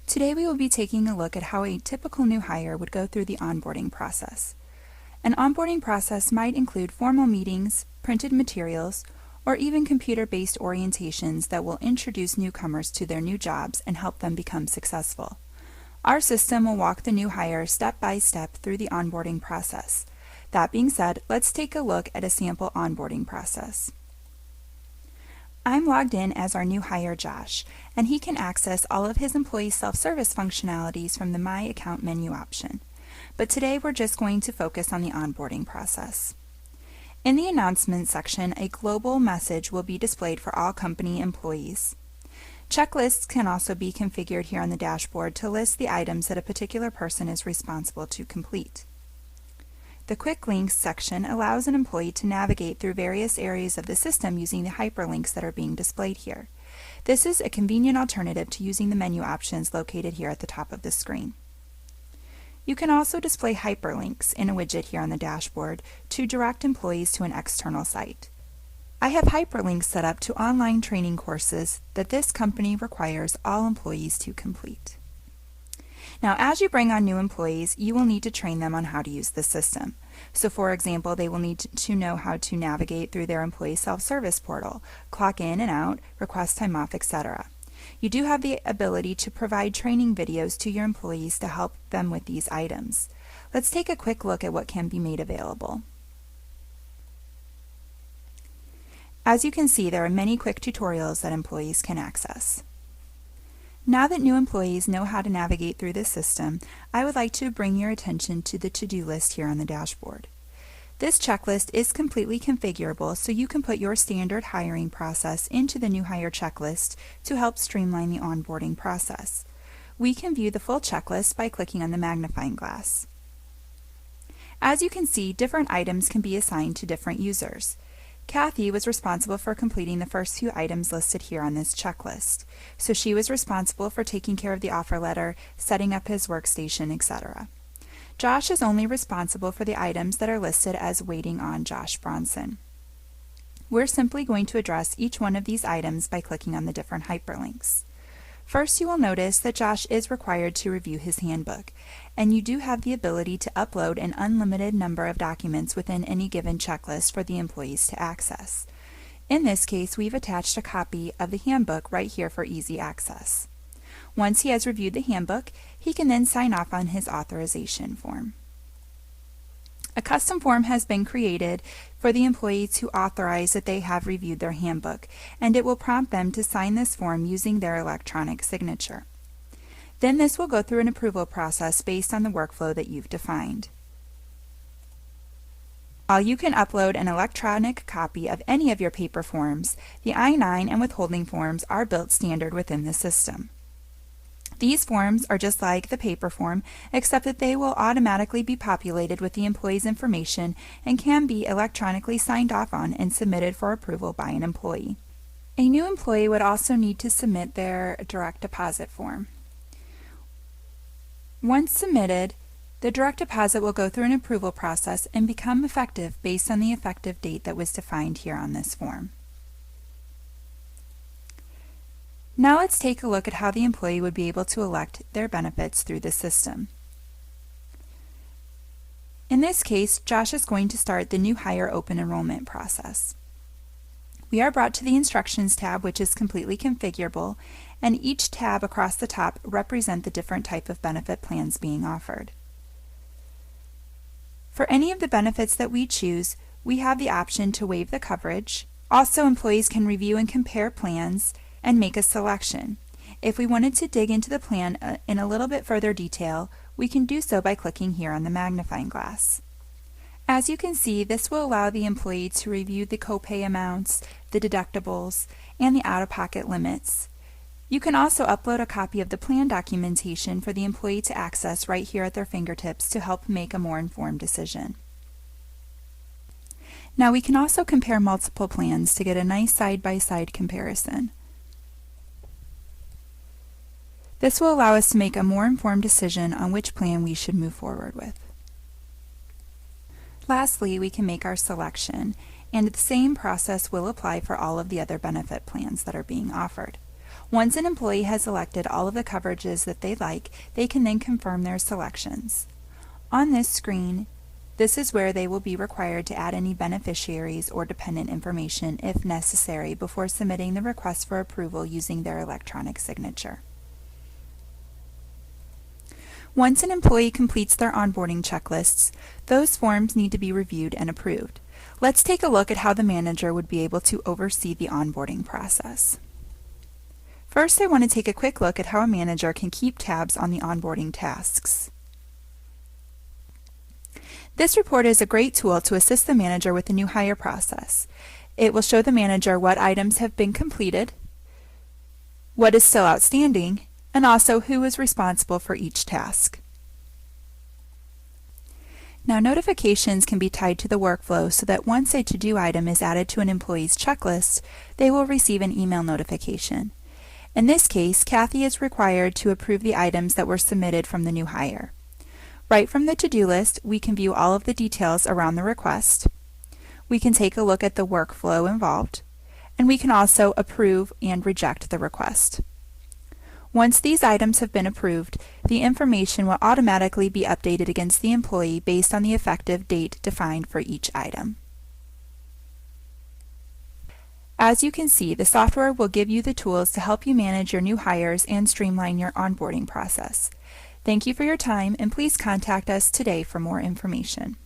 Today we will be taking a look at how a typical new hire would go through the onboarding process. An onboarding process might include formal meetings, printed materials, or even computer-based orientations that will introduce newcomers to their new jobs and help them become successful. Our system will walk the new hire step by step through the onboarding process. That being said, let's take a look at a sample onboarding process. I'm logged in as our new hire Josh, and he can access all of his employee self-service functionalities from the My Account menu option. But today we're just going to focus on the onboarding process. In the announcements section, a global message will be displayed for all company employees. Checklists can also be configured here on the dashboard to list the items that a particular person is responsible to complete. The Quick Links section allows an employee to navigate through various areas of the system using the hyperlinks that are being displayed here. This is a convenient alternative to using the menu options located here at the top of the screen. You can also display hyperlinks in a widget here on the dashboard to direct employees to an external site. I have hyperlinks set up to online training courses that this company requires all employees to complete. Now, as you bring on new employees, you will need to train them on how to use the system. So, for example, they will need to know how to navigate through their employee self-service portal, clock in and out, request time off, etc. You do have the ability to provide training videos to your employees to help them with these items. Let's take a quick look at what can be made available. As you can see, there are many quick tutorials that employees can access. Now that new employees know how to navigate through this system, I would like to bring your attention to the to-do list here on the dashboard. This checklist is completely configurable, so you can put your standard hiring process into the new hire checklist to help streamline the onboarding process. We can view the full checklist by clicking on the magnifying glass. As you can see, different items can be assigned to different users. Kathy was responsible for completing the first few items listed here on this checklist. So she was responsible for taking care of the offer letter, setting up his workstation, etc. Josh is only responsible for the items that are listed as waiting on Josh Bronson. We're simply going to address each one of these items by clicking on the different hyperlinks. First, you will notice that Josh is required to review his handbook, and you do have the ability to upload an unlimited number of documents within any given checklist for the employees to access. In this case, we've attached a copy of the handbook right here for easy access. Once he has reviewed the handbook, he can then sign off on his authorization form. A custom form has been created for the employee to authorize that they have reviewed their handbook, and it will prompt them to sign this form using their electronic signature. Then this will go through an approval process based on the workflow that you've defined. While you can upload an electronic copy of any of your paper forms, the I-9 and withholding forms are built standard within the system. These forms are just like the paper form, except that they will automatically be populated with the employee's information and can be electronically signed off on and submitted for approval by an employee. A new employee would also need to submit their direct deposit form. Once submitted, the direct deposit will go through an approval process and become effective based on the effective date that was defined here on this form. Now let's take a look at how the employee would be able to elect their benefits through the system. In this case, Josh is going to start the new hire open enrollment process. We are brought to the Instructions tab, which is completely configurable, and each tab across the top represent the different type of benefit plans being offered. For any of the benefits that we choose, we have the option to waive the coverage. Also, employees can review and compare plans and make a selection. If we wanted to dig into the plan in a little bit further detail, we can do so by clicking here on the magnifying glass. As you can see, this will allow the employee to review the copay amounts, the deductibles, and the out-of-pocket limits. You can also upload a copy of the plan documentation for the employee to access right here at their fingertips to help make a more informed decision. Now we can also compare multiple plans to get a nice side-by-side comparison. This will allow us to make a more informed decision on which plan we should move forward with. Lastly, we can make our selection, and the same process will apply for all of the other benefit plans that are being offered. Once an employee has selected all of the coverages that they like, they can then confirm their selections. On this screen, this is where they will be required to add any beneficiaries or dependent information if necessary before submitting the request for approval using their electronic signature. Once an employee completes their onboarding checklists, those forms need to be reviewed and approved. Let's take a look at how the manager would be able to oversee the onboarding process. First, I want to take a quick look at how a manager can keep tabs on the onboarding tasks. This report is a great tool to assist the manager with the new hire process. It will show the manager what items have been completed, what is still outstanding, and also who is responsible for each task. Now, notifications can be tied to the workflow so that once a to-do item is added to an employee's checklist, they will receive an email notification. In this case, Kathy is required to approve the items that were submitted from the new hire. Right from the to-do list, we can view all of the details around the request. We can take a look at the workflow involved, and we can also approve and reject the request. Once these items have been approved, the information will automatically be updated against the employee based on the effective date defined for each item. As you can see, the software will give you the tools to help you manage your new hires and streamline your onboarding process. Thank you for your time, and please contact us today for more information.